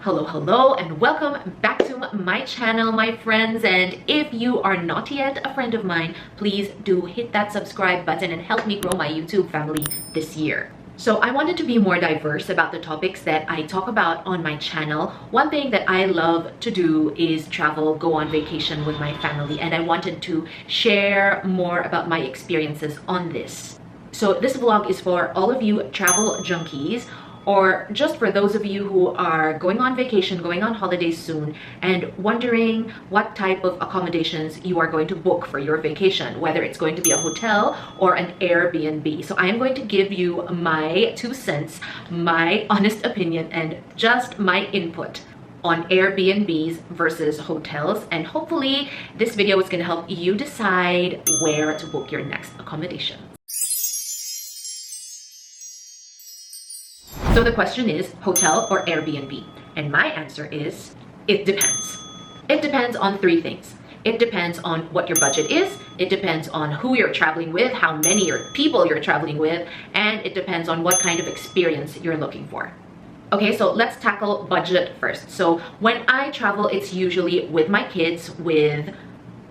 Hello and welcome back to my channel, my friends. And if you are not yet a friend of mine, please do hit that subscribe button and help me grow my YouTube family this year. So I wanted to be more diverse about the topics that I talk about on my channel. One thing that I love to do is travel, go on vacation with my family, and I wanted to share more about my experiences on this. So this vlog is for all of you travel junkies, or just for those of you who are going on vacation, going on holidays soon, and wondering what type of accommodations you are going to book for your vacation, whether it's going to be a hotel or an Airbnb. So I am going to give you my 2 cents, my honest opinion, and just my input on Airbnbs versus hotels. And hopefully this video is going to help you decide where to book your next accommodation. So the question is hotel or Airbnb? And my answer is, it depends. It depends on 3 things. It depends on what your budget is, it depends on who you're traveling with, how many people you're traveling with, and it depends on what kind of experience you're looking for. Okay, so let's tackle budget first. So when I travel, it's usually with my kids, with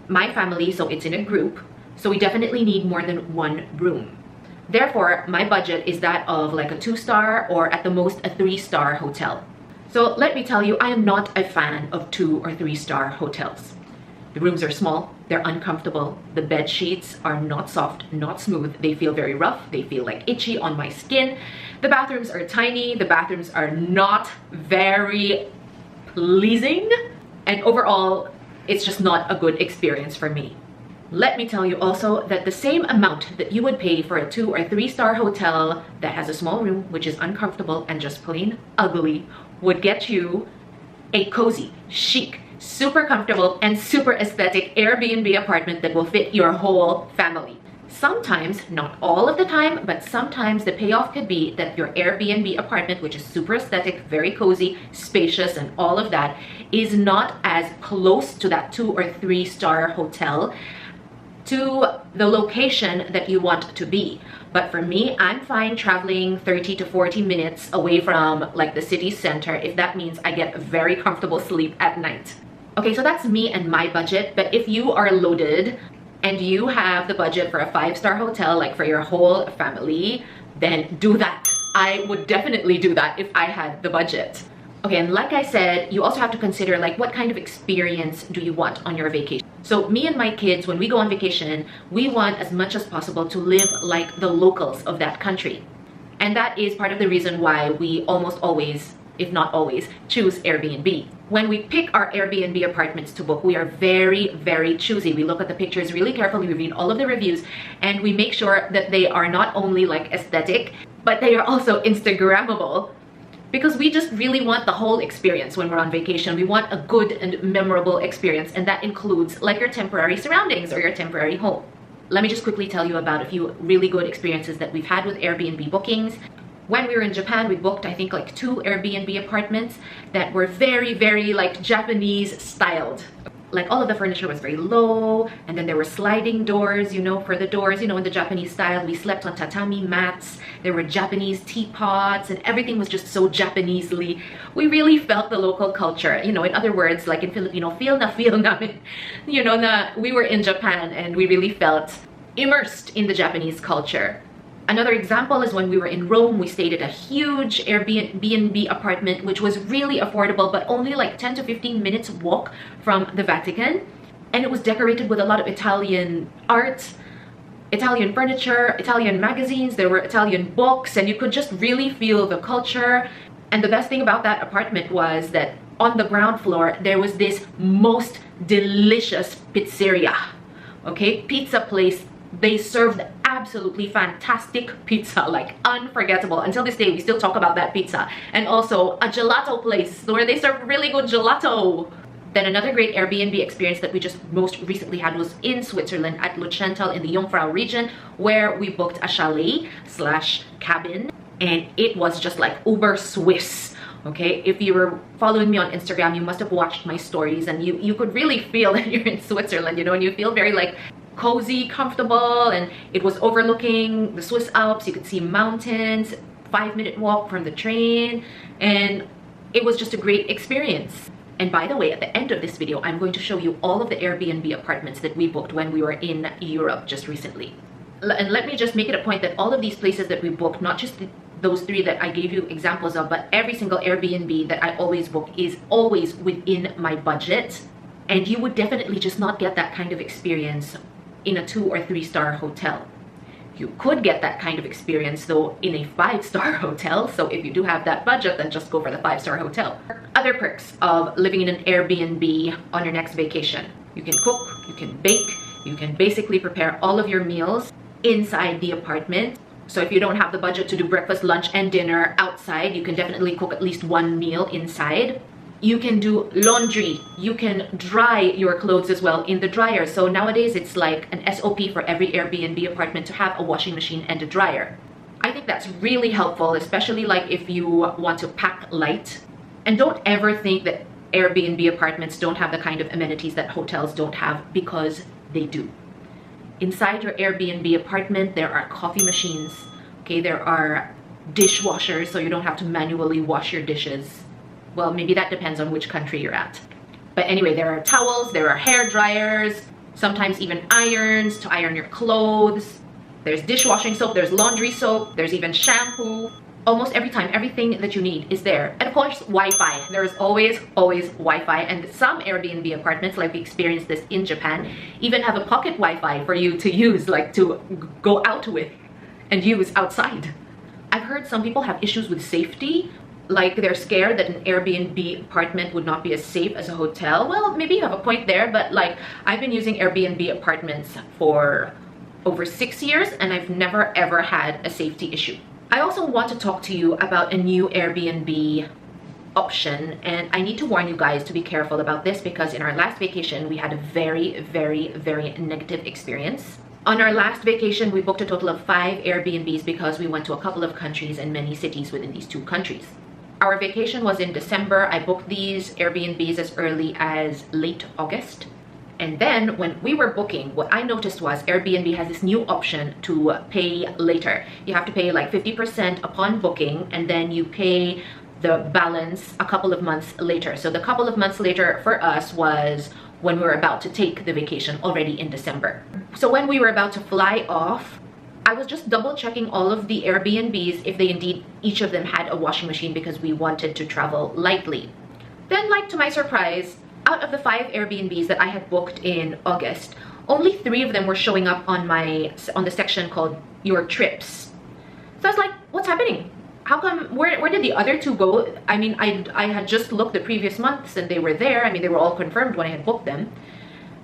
my family, so it's in a group. So we definitely need more than 1 room. Therefore, my budget is that of like a 2-star or at the most a 3-star hotel. So let me tell you, I am not a fan of 2 or 3-star hotels. The rooms are small, they're uncomfortable, the bed sheets are not soft, not smooth, they feel very rough, they feel like itchy on my skin. The bathrooms are tiny, the bathrooms are not very pleasing, and overall, it's just not a good experience for me. Let me tell you also that the same amount that you would pay for a 2 or 3-star hotel that has a small room, which is uncomfortable and just plain ugly, would get you a cozy, chic, super comfortable and super aesthetic Airbnb apartment that will fit your whole family. Sometimes, not all of the time, but sometimes the payoff could be that your Airbnb apartment, which is super aesthetic, very cozy, spacious, and all of that, is not as close to that 2 or 3-star hotel, to the location that you want to be. But for me, I'm fine traveling 30 to 40 minutes away from like the city center if that means I get a very comfortable sleep at night. Okay, so that's me and my budget. But if you are loaded and you have the budget for a 5-star hotel, like for your whole family, then do that. I would definitely do that if I had the budget. Okay, and like I said, you also have to consider like what kind of experience do you want on your vacation. So me and my kids, when we go on vacation, we want as much as possible to live like the locals of that country. And that is part of the reason why we almost always, if not always, choose Airbnb. When we pick our Airbnb apartments to book, we are very, very choosy. We look at the pictures really carefully, we read all of the reviews, and we make sure that they are not only like aesthetic, but they are also Instagrammable. Because we just really want the whole experience when we're on vacation. We want a good and memorable experience, and that includes like your temporary surroundings or your temporary home. Let me just quickly tell you about a few really good experiences that we've had with Airbnb bookings. When we were in Japan, we booked I think like 2 Airbnb apartments that were very, very like Japanese styled. Like all of the furniture was very low, and then there were sliding doors, you know, for the doors, you know, in the Japanese style. We slept on tatami mats, there were Japanese teapots, and everything was just so Japanesely. We really felt the local culture, you know, in other words, like in Filipino, feel namin, you know, we were in Japan and we really felt immersed in the Japanese culture. Another example is when we were in Rome, we stayed at a huge Airbnb apartment, which was really affordable, but only like 10 to 15 minutes walk from the Vatican. And it was decorated with a lot of Italian art, Italian furniture, Italian magazines, there were Italian books, and you could just really feel the culture. And the best thing about that apartment was that on the ground floor, there was this most delicious pizzeria, okay, pizza place. They served absolutely fantastic pizza, like unforgettable. Until this day, we still talk about that pizza. And also a gelato place where they serve really good gelato. Then another great Airbnb experience that we just most recently had was in Switzerland at Luchental in the Jungfrau region, where we booked a chalet / cabin, and it was just like uber Swiss. Okay, if you were following me on Instagram, you must have watched my stories, and you could really feel that you're in Switzerland, you know, and you feel very like cozy, comfortable, and it was overlooking the Swiss Alps. You could see mountains, 5-minute walk from the train, and it was just a great experience. And by the way, at the end of this video, I'm going to show you all of the Airbnb apartments that we booked when we were in Europe just recently. And let me just make it a point that all of these places that we booked, not just those 3 that I gave you examples of, but every single Airbnb that I always book is always within my budget. And you would definitely just not get that kind of experience in a 2 or 3-star hotel. You could get that kind of experience though in a 5-star hotel. So if you do have that budget, then just go for the 5-star hotel. Other perks of living in an Airbnb on your next vacation. You can cook, you can bake, you can basically prepare all of your meals inside the apartment. So if you don't have the budget to do breakfast, lunch, and dinner outside, you can definitely cook at least 1 meal inside. You can do laundry. You can dry your clothes as well in the dryer. So nowadays it's like an SOP for every Airbnb apartment to have a washing machine and a dryer. I think that's really helpful, especially like if you want to pack light. And don't ever think that Airbnb apartments don't have the kind of amenities that hotels don't have, because they do. Inside your Airbnb apartment, there are coffee machines. Okay, there are dishwashers, so you don't have to manually wash your dishes. Well, maybe that depends on which country you're at. But anyway, there are towels, there are hair dryers, sometimes even irons to iron your clothes. There's dishwashing soap, there's laundry soap, there's even shampoo. Almost every time, everything that you need is there. And of course, Wi-Fi. There's always Wi-Fi. And some Airbnb apartments, like we experienced this in Japan, even have a pocket Wi-Fi for you to use, like to go out with and use outside. I've heard some people have issues with safety. Like they're scared that an Airbnb apartment would not be as safe as a hotel. Well, maybe you have a point there, but like I've been using Airbnb apartments for over 6 years and I've never ever had a safety issue. I also want to talk to you about a new Airbnb option, and I need to warn you guys to be careful about this because in our last vacation we had a very negative experience. On our last vacation, we booked a total of 5 Airbnbs because we went to a couple of countries and many cities within these 2 countries. Our vacation was in December. I booked these Airbnbs as early as late August. And then when we were booking, what I noticed was Airbnb has this new option to pay later. You have to pay like 50% upon booking, and then you pay the balance a couple of months later. So the couple of months later for us was when we were about to take the vacation already in December. So when we were about to fly off, I was just double checking all of the Airbnbs if they indeed, each of them had a washing machine because we wanted to travel lightly. Then, like to my surprise, out of the 5 Airbnbs that I had booked in August, only 3 of them were showing up on the section called Your Trips. So I was like, what's happening? How come, where did the other 2 go? I mean, I had just looked the previous months and they were there. I mean, they were all confirmed when I had booked them.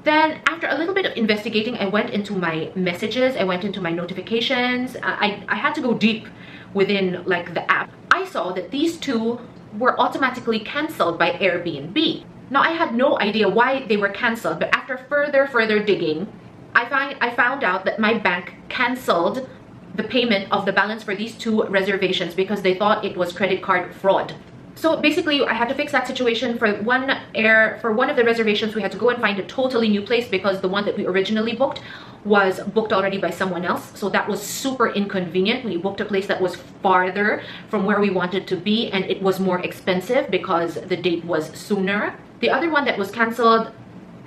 Then after a little bit of investigating, I went into my messages, I went into my notifications. I had to go deep within like the app. I saw that these 2 were automatically canceled by Airbnb. Now I had no idea why they were canceled, but after further digging, I found out that my bank canceled the payment of the balance for these 2 reservations because they thought it was credit card fraud. So basically, I had to fix that situation. For one of the reservations, we had to go and find a totally new place because the one that we originally booked was booked already by someone else. So that was super inconvenient. We booked a place that was farther from where we wanted to be, and it was more expensive because the date was sooner. The other one that was canceled,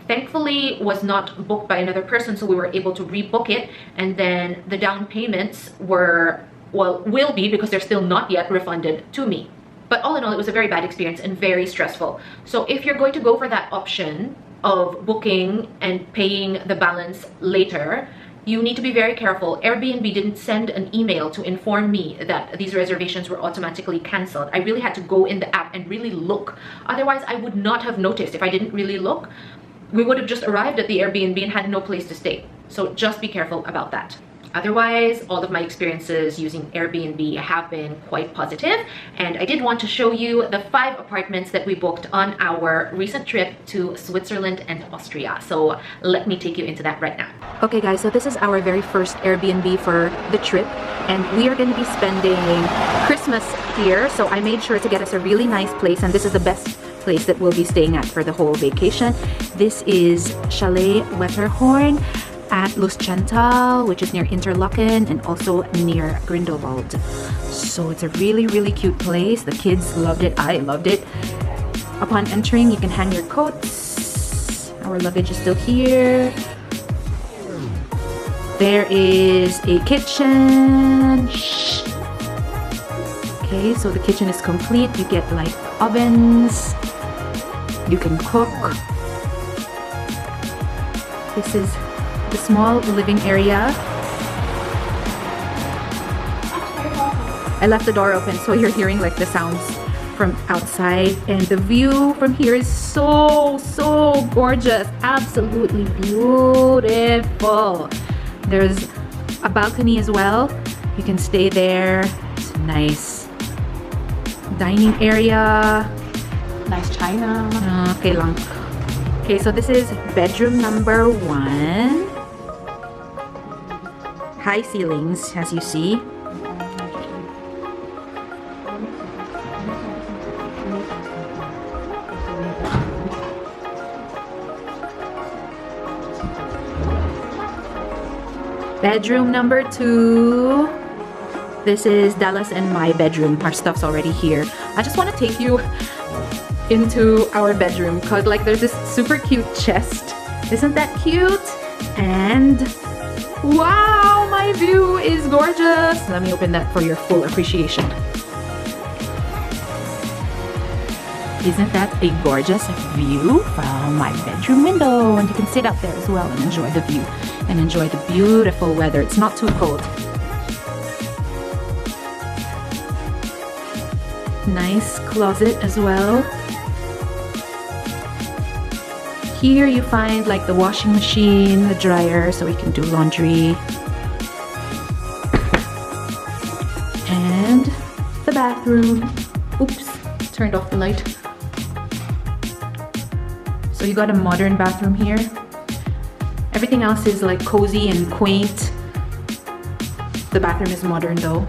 thankfully, was not booked by another person, so we were able to rebook it, and then the down payments will be, because they're still not yet refunded to me. But all in all, it was a very bad experience and very stressful. So if you're going to go for that option of booking and paying the balance later, you need to be very careful. Airbnb didn't send an email to inform me that these reservations were automatically canceled. I really had to go in the app and really look. Otherwise, I would not have noticed. If I didn't really look, we would have just arrived at the Airbnb and had no place to stay. So just be careful about that. Otherwise, all of my experiences using Airbnb have been quite positive, and I did want to show you the 5 apartments that we booked on our recent trip to Switzerland and Austria. So let me take you into that right now. Okay guys, so this is our very first Airbnb for the trip, and we are going to be spending Christmas here, so I made sure to get us a really nice place, and this is the best place that we'll be staying at for the whole vacation. This is Chalet Wetterhorn. at Lustschental, which is near Interlaken and also near Grindelwald. So it's a really, really cute place. The kids loved it. I loved it. Upon entering, you can hang your coats. Our luggage is still here. There is a kitchen. Shh. Okay, so the kitchen is complete. You get like ovens. You can cook. This is the small living area. I left the door open so you're hearing like the sounds from outside, and the view from here is so gorgeous. Absolutely beautiful. There's a balcony as well. You can stay there. It's a nice dining area. Nice china. Okay lang. Okay, so this is bedroom number 1. High ceilings, as you see. Bedroom number 2. This is Dallas and my bedroom. Our stuff's already here. I just want to take you into our bedroom because like there's this super cute chest. Isn't that cute? And wow, my view is gorgeous. Let me open that for your full appreciation. Isn't that a gorgeous view from my bedroom window? And you can sit out there as well and enjoy the view and enjoy the beautiful weather. It's not too cold. Nice closet as well. Here you find like the washing machine, the dryer, so we can do laundry. And the bathroom. Oops, turned off the light. So you got a modern bathroom here. Everything else is like cozy and quaint. The bathroom is modern though.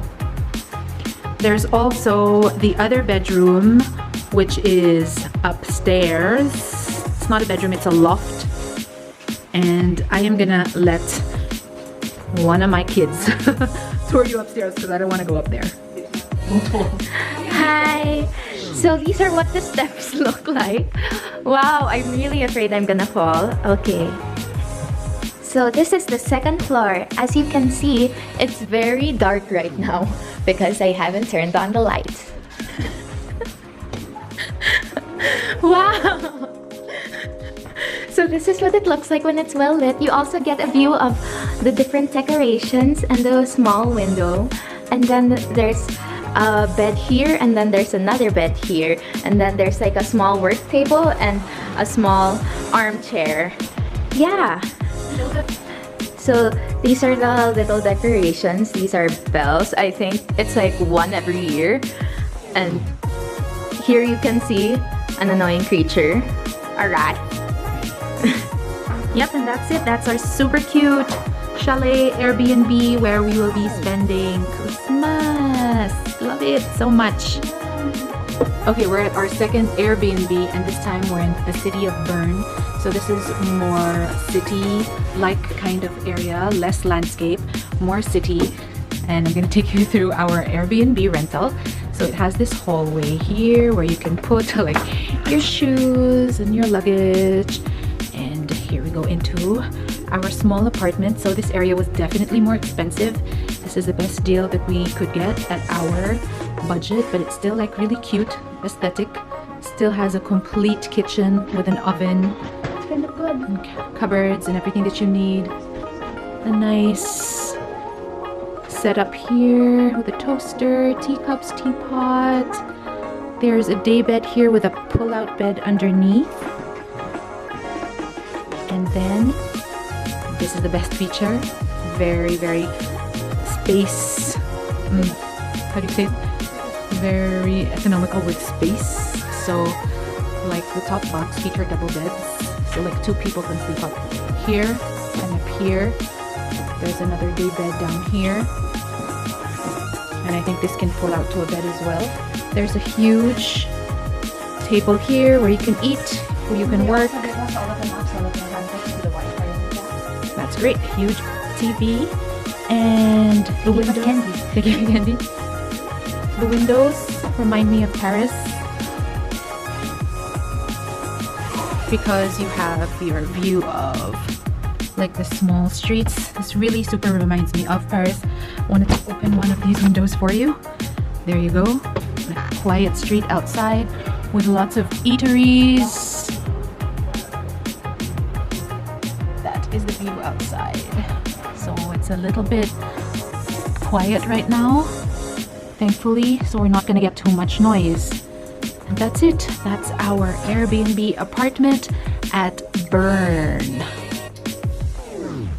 There's also the other bedroom, which is upstairs. It's not a bedroom, it's a loft. And I am gonna let one of my kids tour you upstairs because I don't want to go up there. Hi! So these are what the steps look like. Wow, I'm really afraid I'm gonna fall. Okay. So this is the second floor. As you can see, it's very dark right now because I haven't turned on the lights. Wow! So this is what it looks like when it's well lit. You also get a view of the different decorations and the small window. And then there's a bed here, and then there's another bed here. And then there's like a small work table and a small armchair. Yeah. So these are the little decorations. These are bells. I think it's like one every year. And here you can see an annoying creature, a rat. Yep, and that's it. That's our super cute chalet Airbnb where we will be spending Christmas. Love it so much. Okay, we're at our second Airbnb, and this time we're in the city of Bern. So this is more city-like kind of area, less landscape, more city. And I'm gonna take you through our Airbnb rental. So it has this hallway here where you can put like your shoes and your luggage. And here we go into our small apartment. So this area was definitely more expensive. This is the best deal that we could get at our budget, but it's still like really cute, aesthetic. Still has a complete kitchen with an oven. It's kind of good. And cupboards and everything that you need. A nice setup here with a toaster, teacups, teapot. There's a day bed here with a pull-out bed underneath. And then this is the best feature. Very space. How do you say it? Very economical with space. So like the top box feature double beds. So like 2 people can sleep up here and up here. There's another day bed down here. And I think this can pull out to a bed as well. There's a huge table here where you can eat, where you can work. That's It's great. Huge TV and the windows. They give you candy. The windows remind me of Paris because you have your view of like the small streets. This really super reminds me of Paris. I wanted to open one of these windows for you. There you go. A quiet street outside with lots of eateries. That is the view outside. So it's a little bit quiet right now, thankfully, so we're not gonna get too much noise. And that's it. That's our Airbnb apartment at Bern.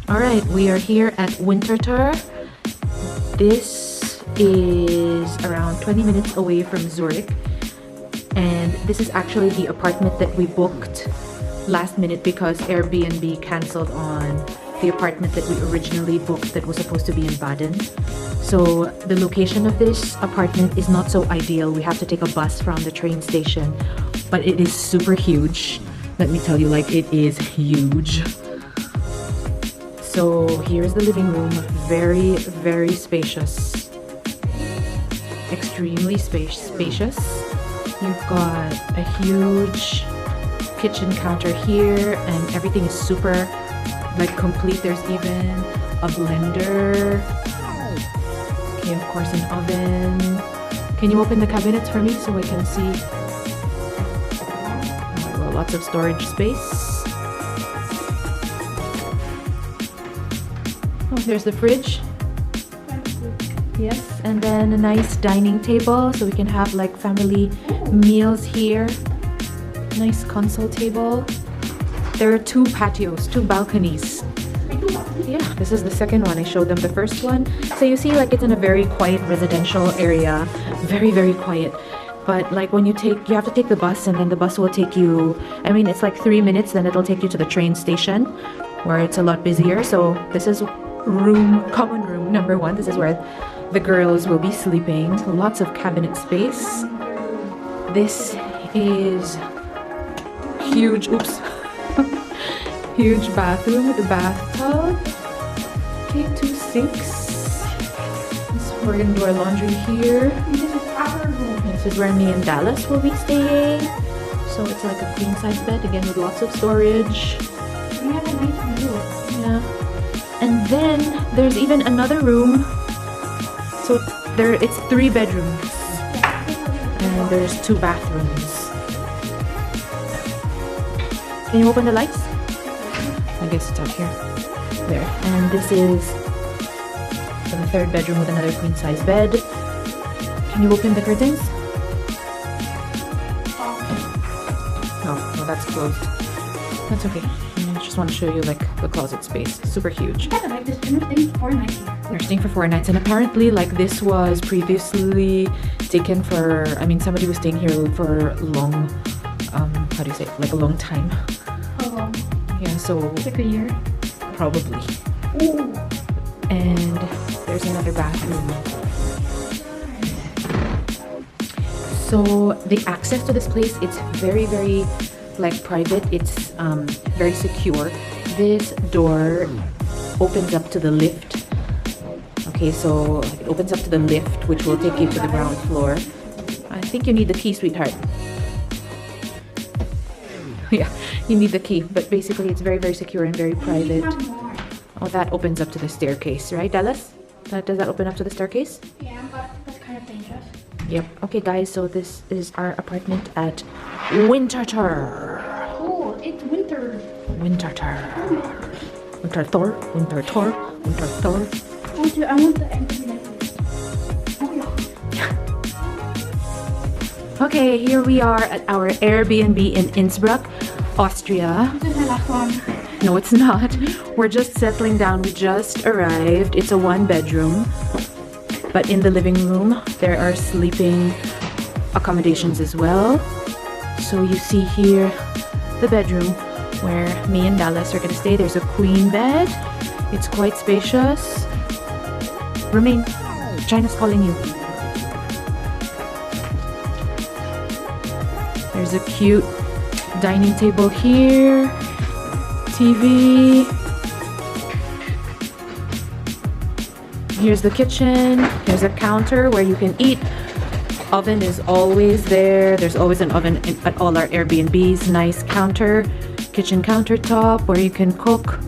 Alright, we are here at Winter Tour. This is around 20 minutes away from Zurich. And this is actually the apartment that we booked last minute because Airbnb cancelled on the apartment that we originally booked that was supposed to be in Baden. So the location of this apartment is not so ideal. We have to take a bus from the train station, but it is super huge. Let me tell you, like, it is huge. So here's the living room. Very, very spacious. Extremely spacious. You've got a huge kitchen counter here and everything is super like complete. There's even a blender. Okay, of course an oven. Can you open the cabinets for me so I can see? Well, lots of storage space. Oh, there's the fridge. Yes, and then a nice dining table so we can have like family meals here. Nice console table. There are two patios, two balconies. Yeah, this is the second one. I showed them the first one. So you see, like, it's in a very quiet residential area. Very, very quiet. But like when you have to take the bus, and then the bus will take you, I mean, it's like 3 minutes, then it'll take you to the train station where it's a lot busier. So this is common room number 1. This is where the girls will be sleeping. Lots of cabinet space. This is huge, oops. Huge bathroom with a bathtub. Okay, 2 sinks. We're gonna do our laundry here. This is where me and Dallas will be staying. So it's like a queen size bed, again with lots of storage. We have a nice view. Yeah. And then there's even another room. So it's 3 bedrooms. And there's 2 bathrooms. Can you open the lights? I guess it's out here. There. And this is the 3rd bedroom with another queen size bed. Can you open the curtains? Oh, no, that's closed. That's okay. I just want to show you like the closet space. Super huge. Yeah, like this. We're staying for 4 nights here. They're staying for 4 nights, and apparently like this was previously taken for, I mean, somebody was staying here for long, how do you say, like a long time. How long? Yeah, so Like a year? probably. Ooh. And there's another bathroom. So the access to this place, it's very, very like private. It's very secure. This door opens up to the lift. Okay, so it opens up to the lift, which will take you to the ground floor. I think you need the key, sweetheart. Yeah, you need the key, but basically it's very, very secure and very private. Oh, that opens up to the staircase, right, Dallas? Does that open up to the staircase? Yeah, but that's kind of dangerous. Yep. Okay, guys, so this is our apartment at Winter Tour. Cool, it's winter. Winter Tour. Winter Tour. Winter Tour. Winter Tour. I want the end to be like this. Okay, here we are at our Airbnb in Innsbruck, Austria. This is the last one. No, it's not. We're just settling down. We just arrived. It's a 1-bedroom. But in the living room, there are sleeping accommodations as well. So you see here the bedroom where me and Dallas are going to stay. There's a queen bed. It's quite spacious. Remain. China's calling you. There's a cute dining table here. TV. Here's the kitchen. There's a counter where you can eat. Oven is always there. There's always an oven at all our Airbnbs. Nice counter, kitchen countertop where you can cook.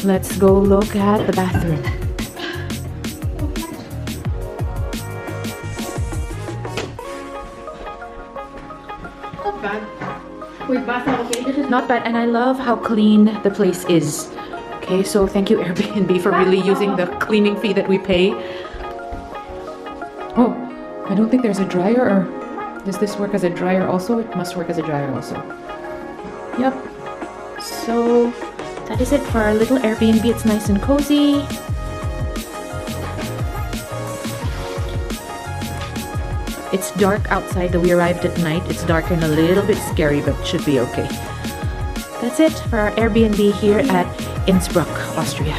Let's go look at the bathroom. Not bad. Wait, bathroom, okay? This is Not bad, and I love how clean the place is. Okay, so thank you Airbnb for really using the cleaning fee that we pay. Oh, I don't think there's a dryer, or does this work as a dryer also? It must work as a dryer also. Yep. So that is it for our little Airbnb. It's nice and cozy. It's dark outside, though we arrived at night. It's dark and a little bit scary, but should be okay. That's it for our Airbnb here at Innsbruck, Austria.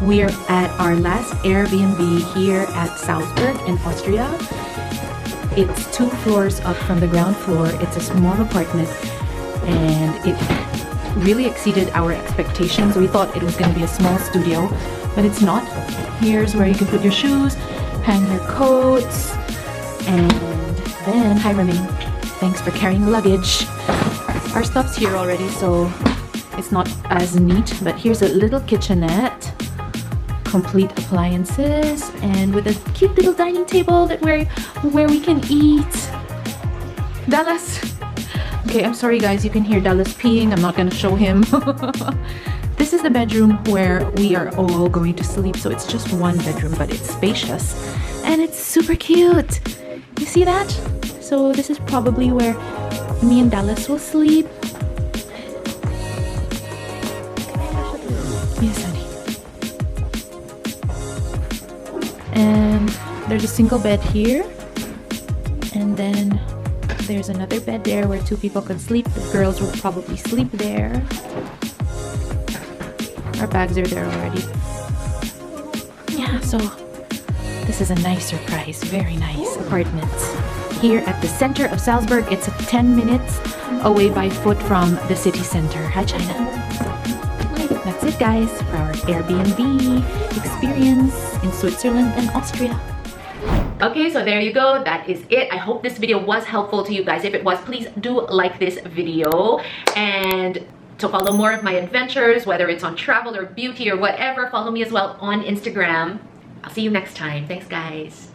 We're at our last Airbnb here at Salzburg in Austria. It's 2 floors up from the ground floor. It's a small apartment and it really exceeded our expectations. We thought it was going to be a small studio, but it's not. Here's where you can put your shoes, hang your coats, and then, hi Remy, thanks for carrying luggage. Our stuff's here already, so it's not as neat, but here's a little kitchenette, complete appliances, and with a cute little dining table that where we can eat. Dallas. Okay, I'm sorry guys, you can hear Dallas peeing. I'm not gonna show him. This is the bedroom where we are all going to sleep. So it's just one bedroom, but it's spacious and it's super cute. You see that? So this is probably where me and Dallas will sleep. Yes, honey. And there's a single bed here. And then there's another bed there where 2 people can sleep. The girls will probably sleep there. Our bags are there already. Yeah, so this is a nice surprise. Very nice apartment. Here at the center of Salzburg. It's 10 minutes away by foot from the city center. Hi, China. That's it, guys, for our Airbnb experience in Switzerland and Austria. Okay, so there you go. That is it. I hope this video was helpful to you guys. If it was, please do like this video. And to follow more of my adventures, whether it's on travel or beauty or whatever, follow me as well on Instagram. I'll see you next time. Thanks, guys.